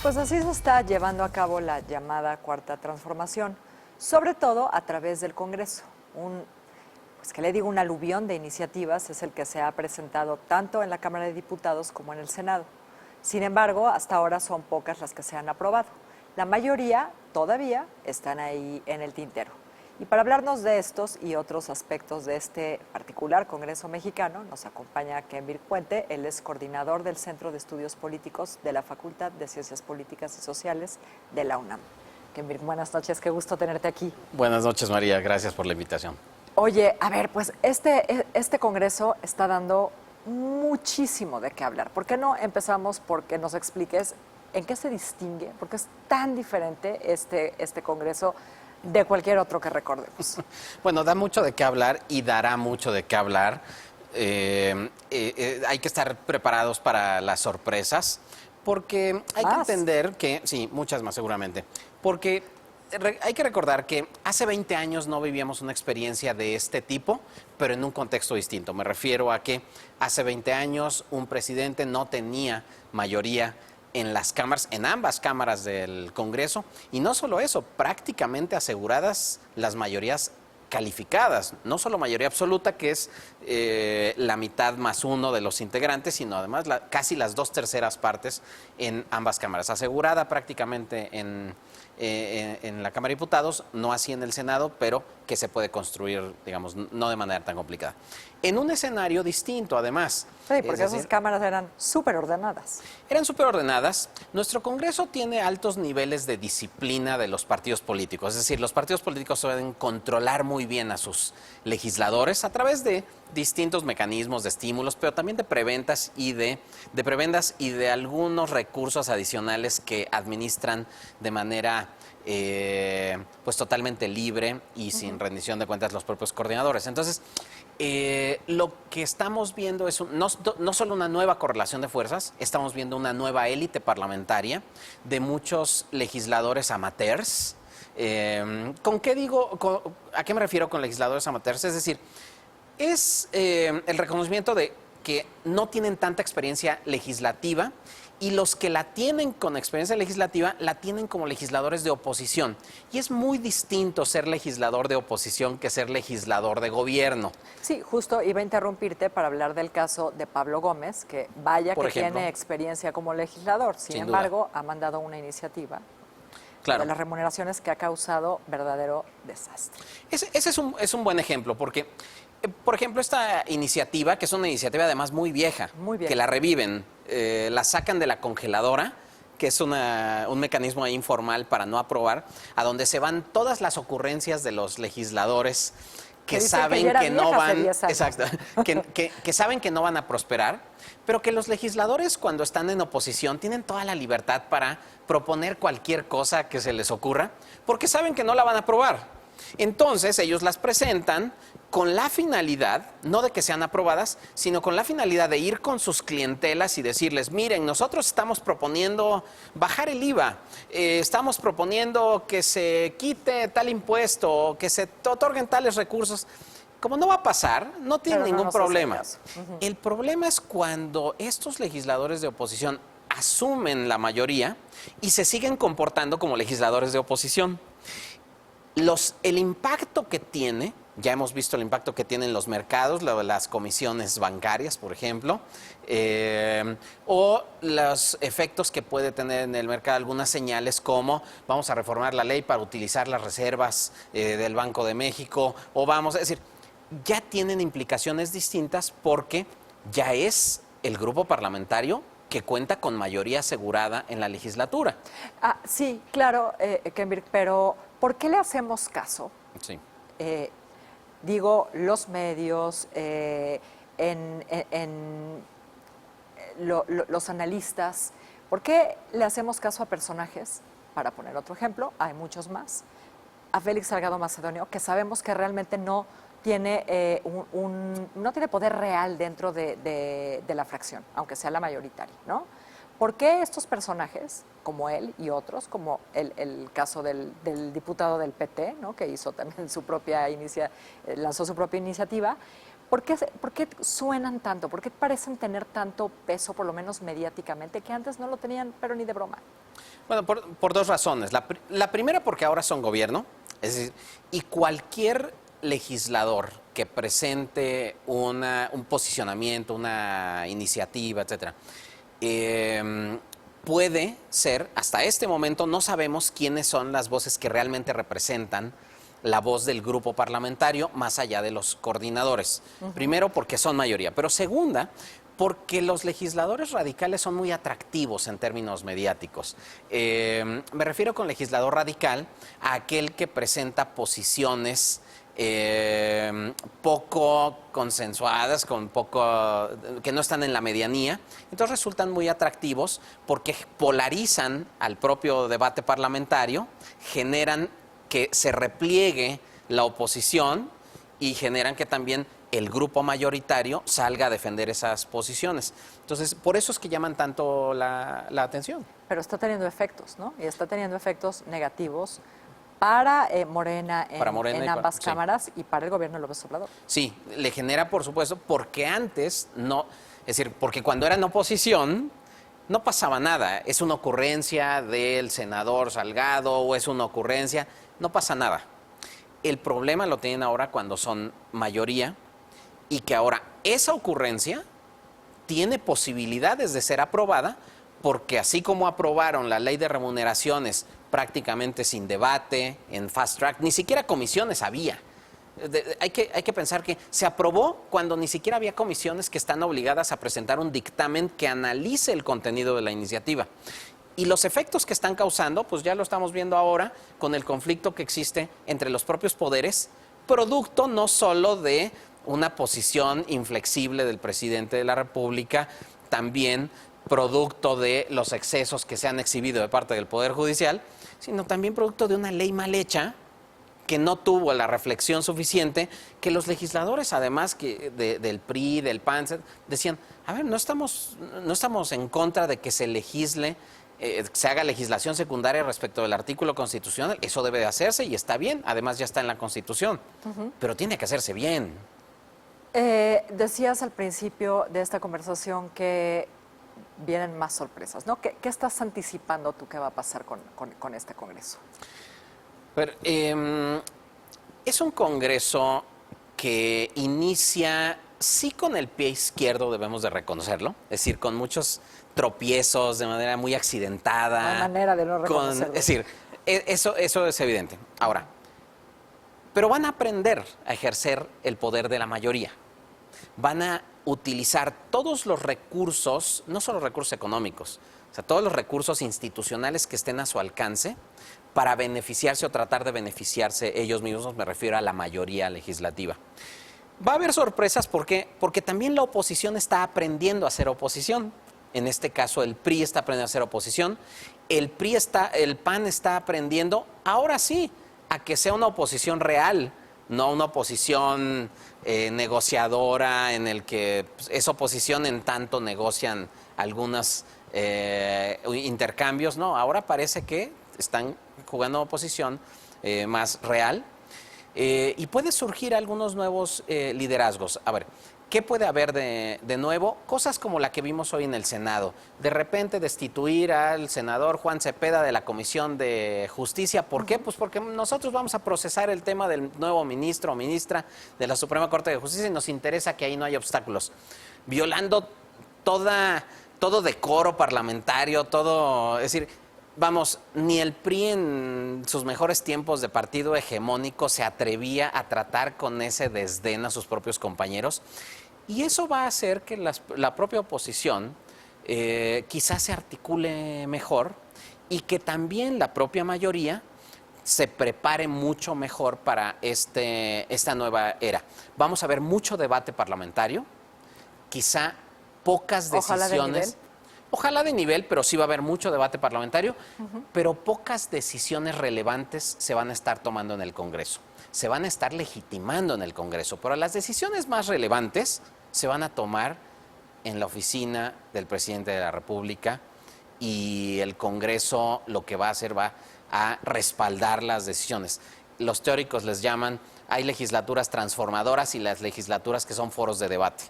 Pues así se está llevando a cabo la llamada Cuarta Transformación, sobre todo a través del Congreso. Un aluvión de iniciativas es el que se ha presentado tanto en la Cámara de Diputados como en el Senado. Sin embargo, hasta ahora son pocas las que se han aprobado. La mayoría todavía están ahí en el tintero. Y para hablarnos de estos y otros aspectos de este particular Congreso mexicano, nos acompaña Kemir Puente. Él es coordinador del Centro de Estudios Políticos de la Facultad de Ciencias Políticas y Sociales de la UNAM. Kemir, buenas noches, qué gusto tenerte aquí. Buenas noches, María, gracias por la invitación. Oye, a ver, pues este Congreso está dando muchísimo de qué hablar. ¿Por qué no empezamos porque nos expliques en qué se distingue? Porque es tan diferente este Congreso de cualquier otro que recordemos. Bueno, da mucho de qué hablar y dará mucho de qué hablar. Hay que estar preparados para las sorpresas, porque hay que entender que, sí, muchas más seguramente, porque hay que recordar que hace 20 años no vivíamos una experiencia de este tipo, pero en un contexto distinto. Me refiero a que hace 20 años un presidente no tenía mayoría en las cámaras, en ambas cámaras del Congreso, y no solo eso, prácticamente aseguradas las mayorías calificadas, no solo mayoría absoluta, que es la mitad más uno de los integrantes, sino además casi las 2/3 partes en ambas cámaras, asegurada prácticamente en la Cámara de Diputados, no así en el Senado, pero que se puede construir, digamos, no de manera tan complicada. En un escenario distinto, además. Sí, porque esas cámaras eran súper ordenadas. Eran súper ordenadas. Nuestro Congreso tiene altos niveles de disciplina de los partidos políticos. Es decir, los partidos políticos pueden controlar muy bien a sus legisladores a través de distintos mecanismos de estímulos, pero también de preventas y de algunos recursos adicionales que administran de manera pues totalmente libre y sin rendición de cuentas los propios coordinadores. Entonces, lo que estamos viendo es no solo una nueva correlación de fuerzas, estamos viendo una nueva élite parlamentaria de muchos legisladores amateurs. ¿Con qué digo? ¿A qué me refiero con legisladores amateurs? Es decir, es el reconocimiento de que no tienen tanta experiencia legislativa, y los que la tienen con experiencia legislativa la tienen como legisladores de oposición. Y es muy distinto ser legislador de oposición que ser legislador de gobierno. Sí, justo iba a interrumpirte para hablar del caso de Pablo Gómez, que vaya que tiene experiencia como legislador. Sin embargo, ha mandado una iniciativa de las remuneraciones que ha causado verdadero desastre. Ese es un buen ejemplo, porque, por ejemplo, esta iniciativa, que es una iniciativa además muy vieja, que la reviven, la sacan de la congeladora, que es un mecanismo informal para no aprobar, a donde se van todas las ocurrencias de los legisladores que saben que no van, exacto, que saben que no van a prosperar, pero que los legisladores, cuando están en oposición, tienen toda la libertad para proponer cualquier cosa que se les ocurra, porque saben que no la van a aprobar. Entonces ellos las presentan con la finalidad, no de que sean aprobadas, sino con la finalidad de ir con sus clientelas y decirles: miren, nosotros estamos proponiendo bajar el IVA, estamos proponiendo que se quite tal impuesto, que se otorguen tales recursos. Como no va a pasar, no tienen ningún problema. El problema es cuando estos legisladores de oposición asumen la mayoría y se siguen comportando como legisladores de oposición. El impacto que tiene, ya hemos visto el impacto que tienen los mercados, las comisiones bancarias, por ejemplo, o los efectos que puede tener en el mercado algunas señales como: vamos a reformar la ley para utilizar las reservas del Banco de México, o vamos a decir, ya tienen implicaciones distintas porque ya es el grupo parlamentario que cuenta con mayoría asegurada en la legislatura. Sí, claro, Kemir, pero ¿por qué le hacemos caso? Sí. Los medios, los analistas, ¿por qué le hacemos caso a personajes? Para poner otro ejemplo, hay muchos más. A Félix Salgado Macedonio, que sabemos que realmente no tiene no tiene poder real dentro de la fracción, aunque sea la mayoritaria, ¿no? ¿Por qué estos personajes, como él y otros, como el caso del diputado del PT, ¿no?, que hizo también lanzó su propia iniciativa, por qué suenan tanto? ¿Por qué parecen tener tanto peso, por lo menos mediáticamente, que antes no lo tenían, pero ni de broma? Bueno, por dos razones. La primera porque ahora son gobierno, es decir, y cualquier legislador que presente un posicionamiento, una iniciativa, etcétera, puede ser, hasta este momento no sabemos quiénes son las voces que realmente representan la voz del grupo parlamentario más allá de los coordinadores. Primero, porque son mayoría, pero segunda, porque los legisladores radicales son muy atractivos en términos mediáticos. Me refiero con legislador radical a aquel que presenta posiciones poco consensuadas, que no están en la medianía, entonces resultan muy atractivos porque polarizan al propio debate parlamentario, generan que se repliegue la oposición y generan que también el grupo mayoritario salga a defender esas posiciones. Entonces, por eso es que llaman tanto la atención. Pero está teniendo efectos, ¿no? Y está teniendo efectos negativos para Morena en ambas cámaras y para el gobierno de López Obrador. Sí, le genera, por supuesto, porque antes no, es decir, porque cuando eran oposición no pasaba nada. Es una ocurrencia del senador Salgado o es una ocurrencia, no pasa nada. El problema lo tienen ahora cuando son mayoría y que ahora esa ocurrencia tiene posibilidades de ser aprobada porque así como aprobaron la ley de remuneraciones prácticamente sin debate, en fast track, ni siquiera comisiones había. Hay que pensar que se aprobó cuando ni siquiera había comisiones que están obligadas a presentar un dictamen que analice el contenido de la iniciativa. Y los efectos que están causando, pues ya lo estamos viendo ahora con el conflicto que existe entre los propios poderes, producto no solo de una posición inflexible del presidente de la República, también producto de los excesos que se han exhibido de parte del Poder Judicial, sino también producto de una ley mal hecha que no tuvo la reflexión suficiente, que los legisladores, además del PRI, del PAN, decían, a ver, no estamos en contra de que se legisle, se haga legislación secundaria respecto del artículo constitucional, eso debe de hacerse y está bien, además ya está en la Constitución, pero tiene que hacerse bien. Decías al principio de esta conversación que vienen más sorpresas, ¿no? ¿Qué estás anticipando tú que va a pasar con este Congreso? Pero, es un Congreso que inicia, sí con el pie izquierdo, debemos de reconocerlo, es decir, con muchos tropiezos de manera muy accidentada. No hay manera de no reconocerlo. Es decir, eso es evidente. Ahora, pero van a aprender a ejercer el poder de la mayoría. Van a utilizar todos los recursos, no solo recursos económicos, o sea, todos los recursos institucionales que estén a su alcance para beneficiarse o tratar de beneficiarse ellos mismos, me refiero a la mayoría legislativa. Va a haber sorpresas porque también la oposición está aprendiendo a hacer oposición. En este caso, el PRI está aprendiendo a hacer oposición, el PAN está aprendiendo, ahora sí, a que sea una oposición real, no una oposición negociadora en el que es oposición en tanto negocian algunos intercambios. No, ahora parece que están jugando oposición más real y puede surgir algunos nuevos liderazgos. A ver, ¿qué puede haber de nuevo? Cosas como la que vimos hoy en el Senado. De repente destituir al senador Juan Cepeda de la Comisión de Justicia. ¿Por qué? Pues porque nosotros vamos a procesar el tema del nuevo ministro o ministra de la Suprema Corte de Justicia y nos interesa que ahí no haya obstáculos. Violando todo decoro parlamentario, es decir, vamos, ni el PRI en sus mejores tiempos de partido hegemónico se atrevía a tratar con ese desdén a sus propios compañeros. Y eso va a hacer que la propia oposición quizás se articule mejor y que también la propia mayoría se prepare mucho mejor para esta nueva era. Vamos a ver mucho debate parlamentario, quizá pocas decisiones. Ojalá de nivel, pero sí va a haber mucho debate parlamentario, pero pocas decisiones relevantes se van a estar tomando en el Congreso. Se van a estar legitimando en el Congreso, pero las decisiones más relevantes se van a tomar en la oficina del presidente de la República y el Congreso lo que va a hacer va a respaldar las decisiones. Los teóricos les llaman hay legislaturas transformadoras y las legislaturas que son foros de debate.